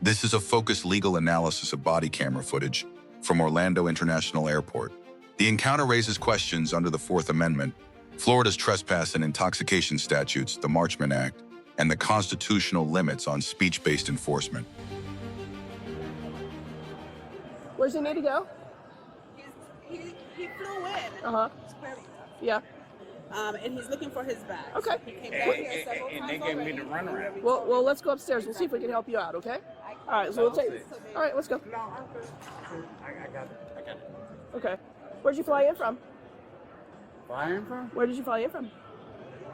This is a focused legal analysis of body camera footage from Orlando International Airport. The encounter raises questions under the Fourth Amendment, Florida's trespass and intoxication statutes, the Marchman Act, and the constitutional limits on speech-based enforcement. Where's he need to go? He flew in. Uh-huh. Yeah. And he's looking for his bag. Okay. He came back here several And times they gave me already. the runaround. Well, let's go upstairs. We'll see if we can help you out, okay? All right, so we'll take. All right, let's go. No, I'm good. I got it. I got it. Okay. Where'd you fly in from? Flying from? Where did you fly in from?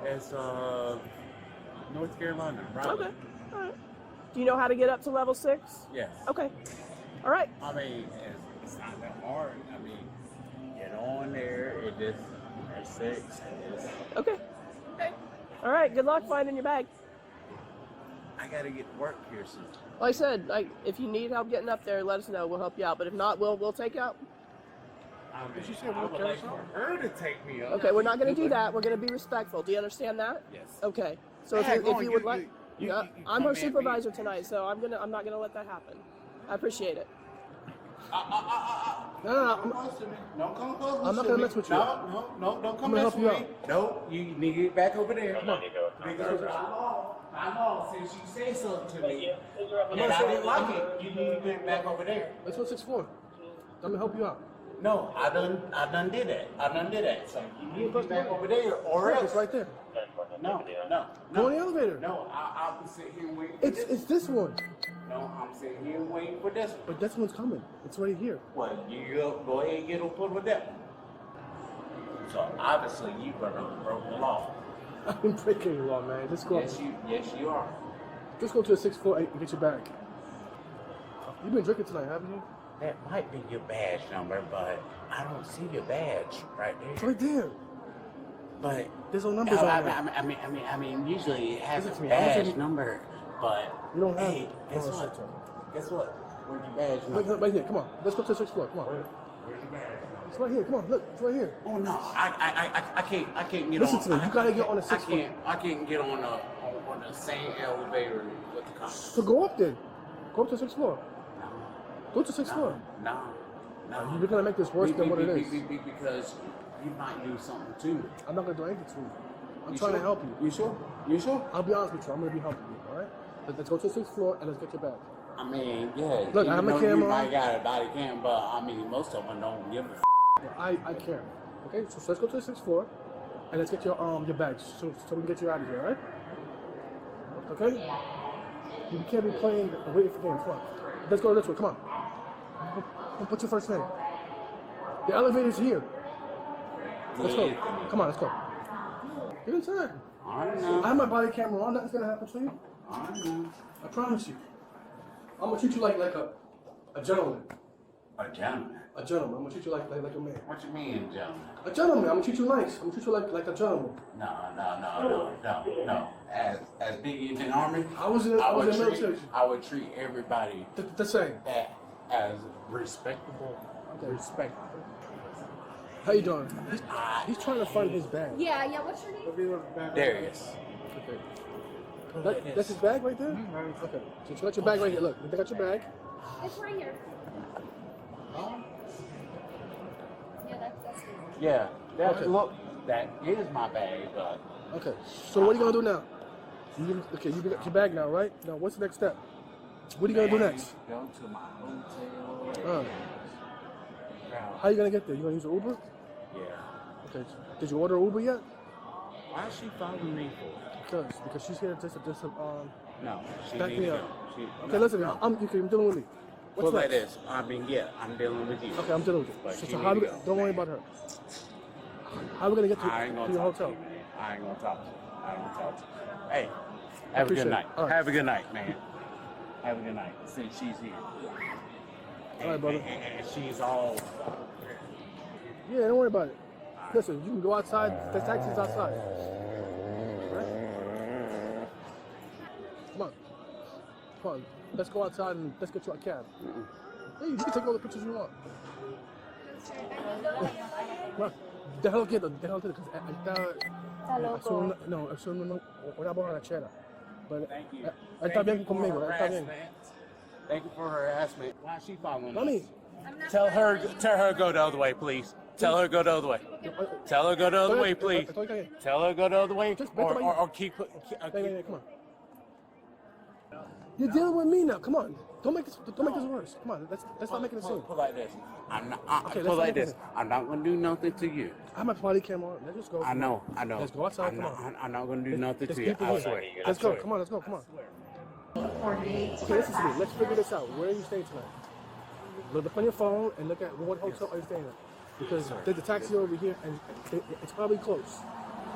It's North Carolina. Raleigh. Okay. All right. Do you know how to get up to level 6? Yes. Okay. All right. I mean, it's not that hard. I mean, get on there. It just at 6. Okay. Okay. All right. Good luck finding your bag. I gotta get to work here soon. Like I said, if you need help getting up there, let us know. We'll help you out. But if not, we'll take you out. I mean, I would like for her to take me up. Okay, we're not going to do that. We're going to be respectful. Do you understand that? Yes. Okay. So if you would like, I'm her supervisor tonight, so I'm not gonna let that happen. I appreciate it. No, Don't come close. I'm not gonna mess with you. No, don't come I'm gonna mess help with you me. out. No, you need to get back over there. Come on. Because I'm all since you said something to me and I didn't like it, you need to get back over there. Let's go 6-4. I'm gonna help you out. No, I done did that. So you need to get back over there or else. It's right there. No. Go in the elevator. No, I'll sit here and wait. It's this one. No, I'm sitting here and waiting for this one. But this one's coming. It's right here. What, you go ahead and get on put with that one. So obviously you broke the law. I've been breaking the law, man. Just go. Yes, you are. Just go to a 6-4 and get your bag. You've been drinking tonight, haven't you? That might be your badge number, but I don't see your badge right It's there. right there. But There's no numbers on there. I mean, usually it has a Listen to me, badge number, but You don't have hey, it. guess Oh, what? shit. Guess what? Where's your badge Right, number? right here. Come on. Let's go to the 6th floor. Come on. Where's your badge? It's right here. Come on. Look. It's right here. Oh no, I can't get Listen on. to me, you gotta get on the 6th floor. I can't get on the same elevator with the cops. So go up there. Go up to the 6th floor. Go to the 6th floor. No. You're gonna make this worse than what it is. Because you might do something to me. I'm not gonna do anything to you. I'm You trying sure? to help you. You sure? You sure? I'll be honest with you. I'm gonna be helping you. All right. Let's go to the 6th floor and let's get your bag. I mean, yeah. Look, I have my camera You on. might got a body cam, but I mean, most of them don't give a I care. Okay. So let's go to the 6th floor and let's get your bags so we can get you out of here. All right. Okay. You can't be playing waiting for games. Come on. Let's go this way. Come on. Put your first name. The elevator's here. Let's go. Come on, let's go. Get inside. I don't know. I have my body camera on. Nothing's gonna happen to you. I don't know. I promise you. I'm gonna treat you like a gentleman. A gentleman? A gentleman. I'm gonna treat you like a man. What you mean, gentleman? A gentleman. I'm gonna treat you nice. I'm gonna treat you like a gentleman. No. As big in the army, I was in the military. I would treat everybody The same. as respectable. Okay. Respectable. How you doing? He's trying to find his bag. Yeah, what's your name? Darius. Okay. That's his bag right there? Okay. So you got your bag right here. Look, they got your bag. It's right here. Yeah, that's it. Yeah. Okay. Look, that is my bag, but Okay. So what are you gonna do now? You got your bag now, right? Now what's the next step? What are you gonna do next? Go to my hotel. How are you gonna get there? You gonna use an Uber? Yeah. Okay. Did you order Uber yet? Why is she following me for? Because she's here just No, she back need me to up. go. Okay, listen, I'm dealing with me. What's Well, like next? this. I mean, yeah, I'm dealing with you. Okay, I'm dealing with you. But So you how need do to we, go. don't worry about her. How are we gonna get I ain't to gonna your talk hotel? to you, man. I ain't gonna talk to you. I ain't gonna talk to you. Hey, have a Appreciate good it. night. All right. Have a good night, man. Have a good night. Since she's here. All right, brother. And she's all. Yeah, don't worry about it. Listen, you can go outside. The taxi's outside. Right? Come on. Let's go outside and let's get you a cab. Hey, you can take all the pictures you want. Come on. Déjalo quieto, because no, una borrachera. Pero Thank you. él está bien conmigo, él está bien. Thank you for her harassment. Why is she following Mommy. us? Tell her go the other way, please. Tell her go the other way. Tell her go the other way, please. Tell her go the other way, or keep. Hey, come on. You're dealing with me now. Come on. Don't make this worse. Come on. Let's not make it a scene. Put like this. I'm not. Okay, put like this. I'm not gonna do nothing to you. I have my body camera on. Let's just go. I know. Let's go outside. Come on. I'm not gonna do nothing There's to you. people I here. swear. Let's go. Come on. Let's go. Come on. Okay, listen to me. Let's figure this out. Where are you staying tonight? Look on your phone and look at what hotel are you staying at. Because there's a taxi over here and it's probably close.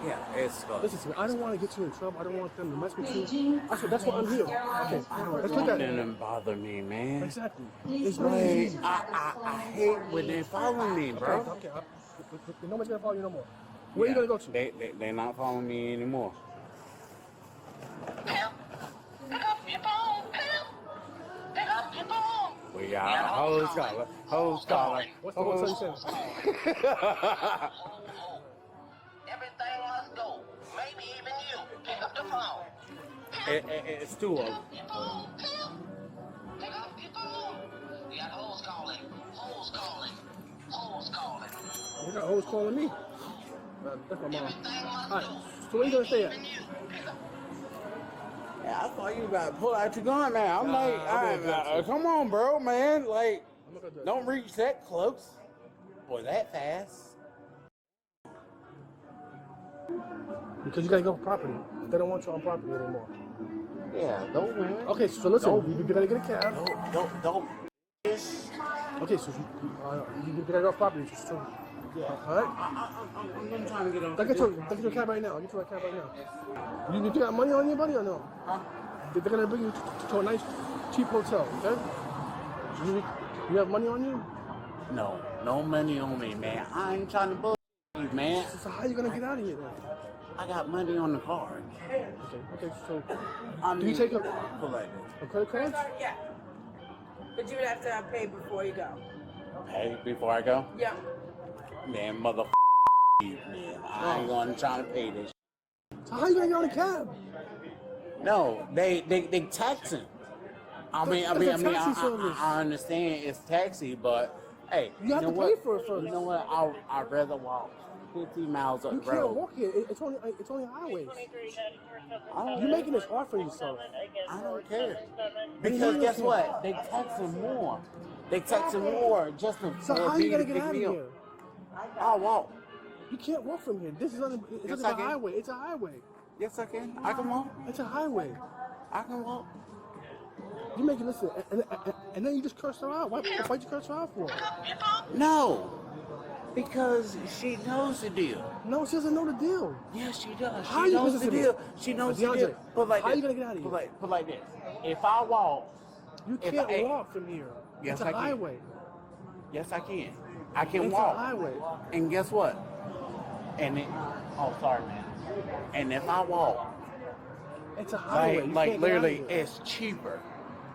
Yeah, it's close. Listen to me. I don't want to get you in trouble. I don't want them to mess with you. I said that's why I'm here. Okay. Let's look at it. Didn't bother me, man. Exactly. It's not Like, easy. I hate when they follow me, bro. Okay. Nobody's gonna follow you no more. Where are you gonna go to? They're not following me anymore. We got a whole scholar. What's the hotel you saying? Everything must go. Maybe even you. Pick up the phone. It's two of them. Pick up your phone. We got hoes calling. Hoes calling. Hoes calling. You got hoes calling me. That's my mom. Everything must Alright. go. So where you gonna stay at? Even you. Pick up. Yeah, I thought you about to pull out your gun, man. I'm Nah, like, I'm gonna do it. come on, bro, man. Like, I'm not gonna do it. don't reach that close or that fast. Because you gotta go for property. They don't want you on property anymore. Yeah, don't win. Okay, so listen, you gotta get a cab. Don't. Okay, so you gotta go off property. So, alright? I'm trying to get on. Get you a cab right now. I'll get you a cab right now. You got money on you, buddy, or no? Huh? They're gonna bring you to a nice, cheap hotel, okay? You have money on you? No money on me, man. I ain't trying to bull you, man. So how you gonna get out of here then? I got money on the card. Okay, so I do you mean, take a like credit card? Yeah. But you would have to pay before you go. pay before I go? Yeah. Man, mother you, man. I ain't gonna try to pay this. So how you gonna get on a cab? No, they taxing. I understand it's taxi, but hey, You have to what? pay for it first. You know what? I'd rather walk 50 miles up You the can't road. walk here. It's only highways. I You're making this hard for yourself. don't care. Because guess what? They taxing more. They taxing more just to So for how you me to gonna get pick out of me here? up. I'll walk. You can't walk from here. This is Yes, a I can. highway. It's a highway. Yes, I can. I can walk. It's a highway. I can walk. You make it listen, and then you just curse her out. Why'd you curse her out for? No, because she knows the deal. No, she doesn't know the deal. Yes, she does. How She you knows listen the to me? deal. She knows the DeAndre, deal. Put like how this. you gonna get out of here? Put like this. If I walk, You If can't I- walk from here. Yes, it's a I can. highway. yes, I can. I can It's walk. a highway. And guess what? Sorry, man. And if I walk, It's a highway. You like can't get out of literally, here. it's cheaper.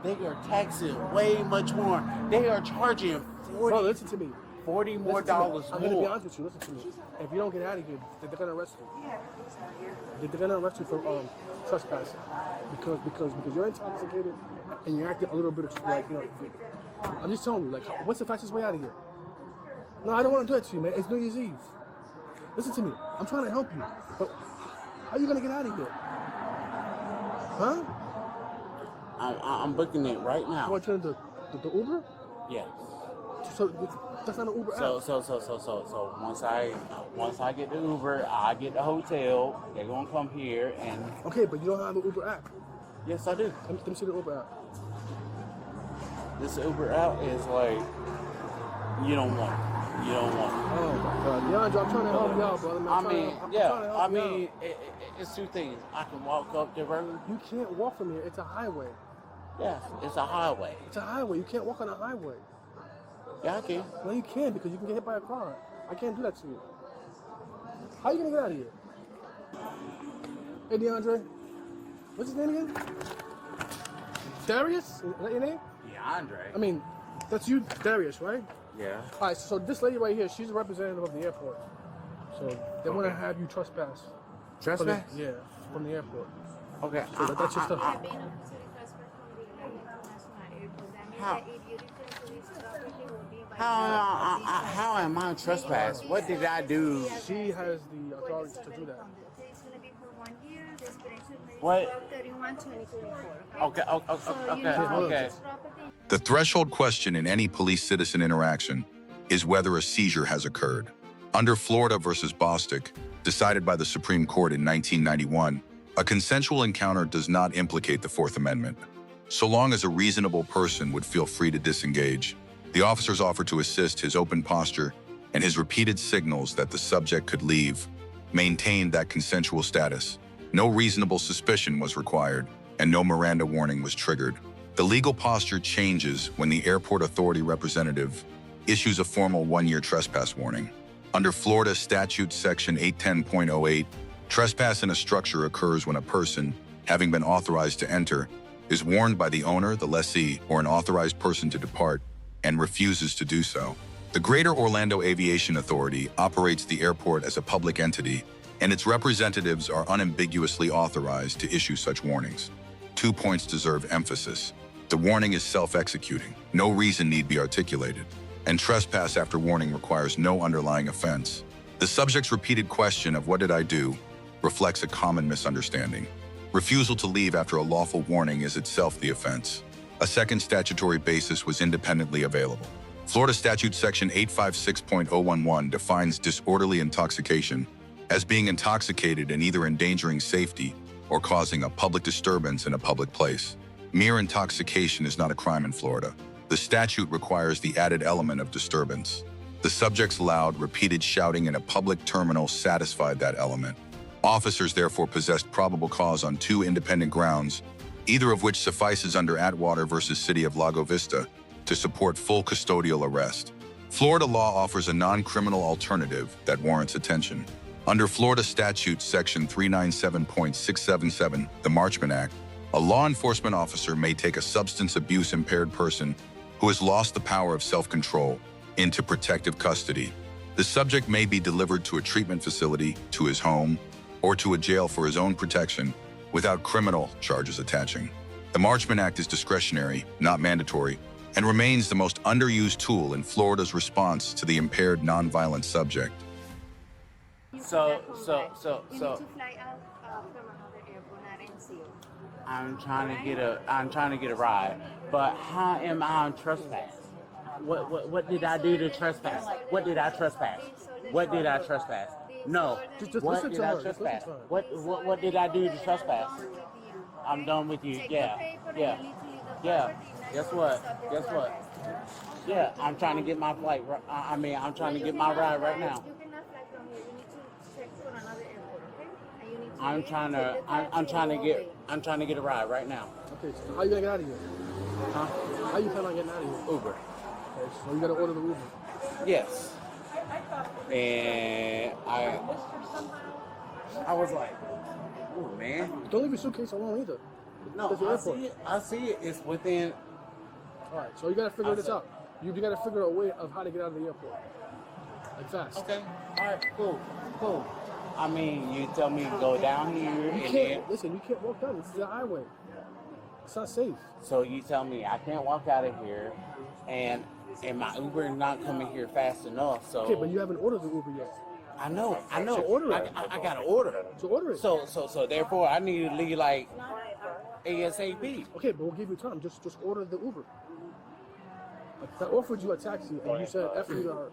They are taxing way much more. They are charging Bro, listen to me. $40 more Listen to me. dollars I'm gonna be more. honest with you. Listen to me. If you don't get out of here, they're gonna arrest you. They're gonna arrest you for trespassing because you're intoxicated and you're acting a little bit like I'm just telling you, like, what's the fastest way out of here? No, I don't want to do that to you, man. It's New Year's Eve. Listen to me. I'm trying to help you, but how are you gonna get out of here? Huh? I'm booking it right You now. want to turn the Uber? Yes. So that's not an Uber So app. once I get the Uber, I get the hotel. They're gonna come here and Okay, but you don't have the Uber app. yes, I do. Let me see the Uber app. This Uber out is like you don't want it. You don't want it. Oh my God, DeAndre, I'm trying to help you out, brother. Man. I'm trying to help you out. It's two things. I can walk up the road. You can't walk from here. It's a highway. Yes, it's a highway. It's a highway. You can't walk on a highway. Yeah, I can. No, you can because you can get hit by a car. I can't do that to you. How are you gonna get out of here? Hey, DeAndre. What's his name again? Darius? Is that your name? Yeah, Andre. I mean, that's you, Darius, right? Yeah. All right. So this lady right here, she's a representative of the airport. So they want to have you trespass. Trespass? Yeah, from the airport. Okay. So that's just a. Bem, não precisa ir para as United International Airport. How? If you return to his property, will be by How am I trespass? What did I do? She has the authority to do that. It's going to be for 1 year. The expiration date is What? 12/31/2024. Okay, So okay, you know okay. his property. The threshold question in any police-citizen interaction is whether a seizure has occurred. Under Florida versus Bostick, decided by the Supreme Court in 1991, a consensual encounter does not implicate the Fourth Amendment. So long as a reasonable person would feel free to disengage, the officers offered to assist his open posture and his repeated signals that the subject could leave maintained that consensual status. No reasonable suspicion was required, and no Miranda warning was triggered. The legal posture changes when the airport authority representative issues a formal 1-year trespass warning. Under Florida Statute Section 810.08, trespass in a structure occurs when a person, having been authorized to enter, is warned by the owner, the lessee, or an authorized person to depart, and refuses to do so. The Greater Orlando Aviation Authority operates the airport as a public entity, and its representatives are unambiguously authorized to issue such warnings. 2 points deserve emphasis. The warning is self-executing. No reason need be articulated. And trespass after warning requires no underlying offense. The subject's repeated question of "what did I do?" reflects a common misunderstanding. Refusal to leave after a lawful warning is itself the offense. A second statutory basis was independently available. Florida Statute Section 856.011 defines disorderly intoxication as being intoxicated and either endangering safety or causing a public disturbance in a public place. Mere intoxication is not a crime in Florida. The statute requires the added element of disturbance. The subject's loud, repeated shouting in a public terminal satisfied that element. Officers therefore possessed probable cause on 2 independent grounds, either of which suffices under Atwater versus City of Lago Vista to support full custodial arrest. Florida law offers a non-criminal alternative that warrants attention. Under Florida Statute Section 397.677, the Marchman Act, a law enforcement officer may take a substance abuse impaired person who has lost the power of self-control into protective custody. The subject may be delivered to a treatment facility, to his home, or to a jail for his own protection without criminal charges attaching. The Marchman Act is discretionary, not mandatory, and remains the most underused tool in Florida's response to the impaired nonviolent subject. You need So- to fly out from another airport, not NCO. I'm trying to get a ride, but how am I on trespass? What did I do to trespass? What did I trespass? What did I trespass? No. Just What listen did to I her. Just trespass? listen to her. What did I do to trespass? I'm done with you. Check Yeah. the paper, Yeah. you need to leave the Yeah. property, not Guess to what? stop your Guess what? progress. Yeah, I'm trying to get my flight. I'm trying to get my ride right now. You cannot fly from here. You need to check to another airport, okay? And you need to I'm leave, trying take to. the I'm taxi trying to and go get. away. I'm trying to get a ride right now. Okay, so how you gonna get out of here? Huh? How you plan on getting out of here? Uber. Okay, so you gotta order the Uber. Yes. And I was like, oh man. Don't leave your suitcase alone either. No, That's the I airport. see it. I see it. It's within. All right, so you gotta figure this out. You gotta figure a way of how to get out of the airport. Like fast. Okay. All right. Cool. I mean, you tell me to go down here, You and then can't listen. You can't walk down. This is a highway. It's not safe. so you tell me I can't walk out of here, and my Uber is not coming here fast enough. So Okay, but you haven't ordered the Uber yet. I know. So order it. I got to order. So order it. So therefore, I need to leave like ASAP. Okay, but we'll give you time. Just order the Uber. Like, I offered you a taxi, and you said F you to her.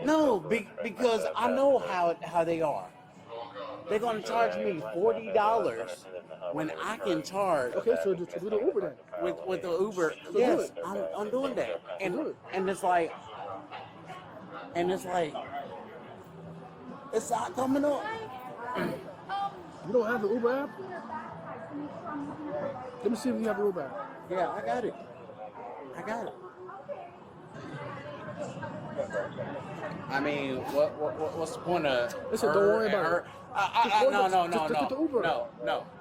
No, because I know how they are. They're gonna charge me $40 when I can charge Okay, so do the Uber then. with the Uber. do Yes, it. I'm doing that, do it. and it's like it's not coming up. You don't have the Uber app? Let me see if you have the Uber app. Yeah, I got it. I mean, what's the point of? Listen, don't worry about it. No. Just get the Uber. No.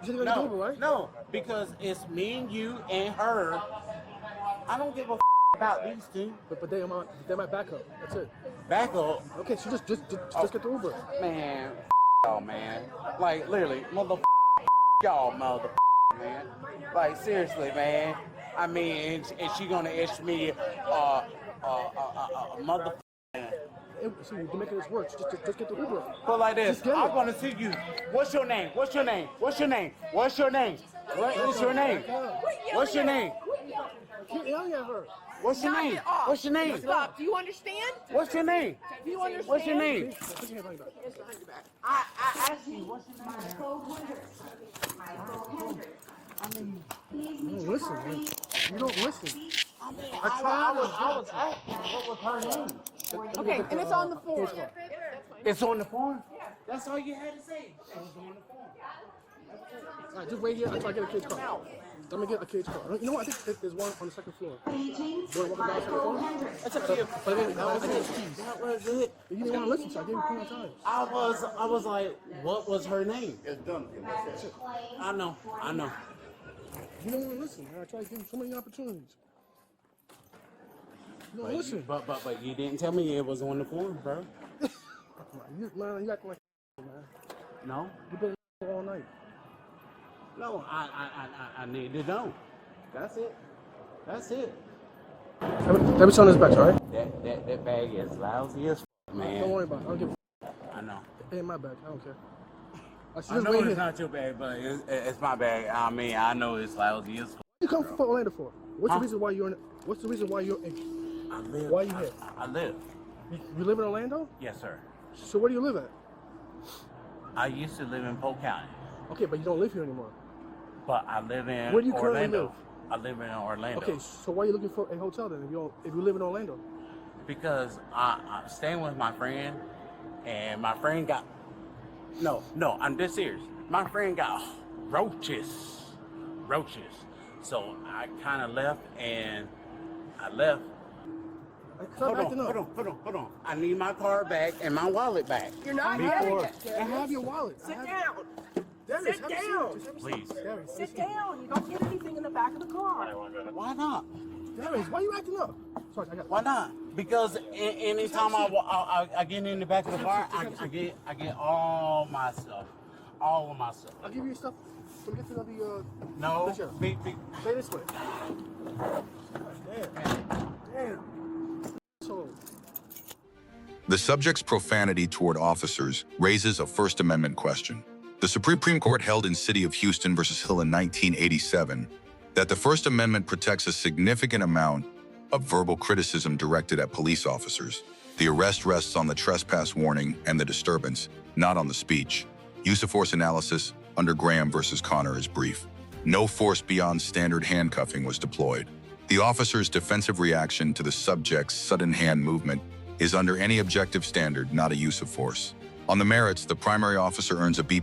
You said you got the Uber, right? No, because it's me and you and her. I don't give a about these two. But they might back up. That's it. Back up, Okay, so just get the Uber. man. Y'all, man. Like literally, y'all, man. Like seriously, man. I mean, and she gonna issue me a mother. See, you're making this work. Just get the Uber. But like this, Just get it. I want to see you. What's your name? What's your name? What's your name? What's your name? What is your name? What's your name? Keep yelling at her. What's your name? What's your name? Stop. Do you understand? What's your name? Do you understand? What's your name? Put your hand behind your back. I asked you, what's your name? You don't listen, man. You don't listen. I was asking, what was her name? Okay, and it's on the form. It's on the form? That's all you had to say. It was on the form. All right, just wait here until I get a kid's car. Let me get a kid's car. You know what? I think there's one on the second floor. You want to walk down the second floor? That's up to you. But then, that was it. That was it. You didn't want to listen, so I gave you plenty of time. I was like, what was her name? It's done. I know. You don't want to listen, man. I try to give you so many opportunities. You don't listen. But you didn't tell me it was on the form, bro. Man, you acting like man. No? You've been all night. No, I need to know. That's it. That's it. Let me turn this back, all right? That bag is lousy as man. Don't worry about it. I don't give a I know. It ain't my bag. I don't care. I know it's not your bag, but it's my bag. I mean, I know it's lousy as You come from Orlando for? What's the reason why you're in? What's the reason why you're in? I live. Why you here? I live. You live in Orlando? Yes, sir. So where do you live at? I used to live in Polk County, Okay, but you don't live here anymore. but I live in Where do you currently Orlando. live? I live in Orlando. Okay, so why are you looking for a hotel then if you live in Orlando? Because I'm staying with my friend, and my friend got no, I'm dead serious. My friend got roaches. So I kind of left, and I left. Hold on. I need my car back and my wallet back. You're not getting it. I have your wallet. Sit down. Darius, Sit down. Please. Darius, Sit down. You don't get anything in the back of the car. Why not? Darius, why you acting up? Sorry, Why not? Because anytime I get in the back of the car, I get all my stuff. All of my stuff. I'll give you your stuff. Let me get to the No. Stay this way. Damn. So. The subject's profanity toward officers raises a First Amendment question. The Supreme Court held in City of Houston versus Hill in 1987 that the First Amendment protects a significant amount of verbal criticism directed at police officers. The arrest rests on the trespass warning and the disturbance, not on the speech. Use of force analysis under Graham versus Connor is brief. No force beyond standard handcuffing was deployed. The officer's defensive reaction to the subject's sudden hand movement is under any objective standard not a use of force. On the merits, the primary officer earns a B+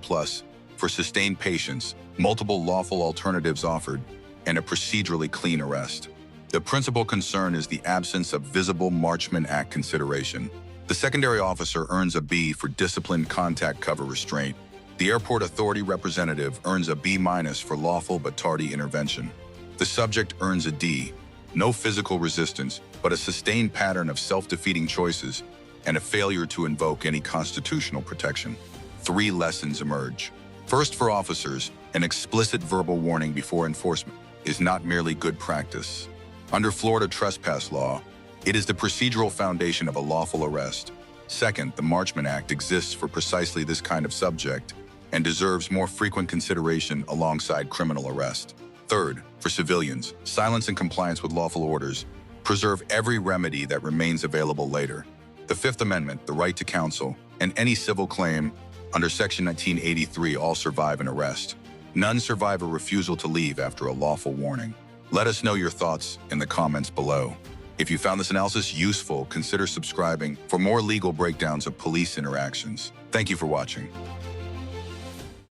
for sustained patience, multiple lawful alternatives offered, and a procedurally clean arrest. The principal concern is the absence of visible Marchman Act consideration. The secondary officer earns a B for disciplined contact cover restraint. The airport authority representative earns a B- for lawful but tardy intervention. The subject earns a D, no physical resistance, but a sustained pattern of self-defeating choices and a failure to invoke any constitutional protection. 3 lessons emerge. First, for officers, an explicit verbal warning before enforcement is not merely good practice. Under Florida trespass law, it is the procedural foundation of a lawful arrest. Second, the Marchman Act exists for precisely this kind of subject and deserves more frequent consideration alongside criminal arrest. Third, for civilians, silence and compliance with lawful orders preserve every remedy that remains available later. The Fifth Amendment, the right to counsel, and any civil claim under Section 1983 all survive an arrest. None survive a refusal to leave after a lawful warning. Let us know your thoughts in the comments below. If you found this analysis useful, consider subscribing for more legal breakdowns of police interactions. Thank you for watching.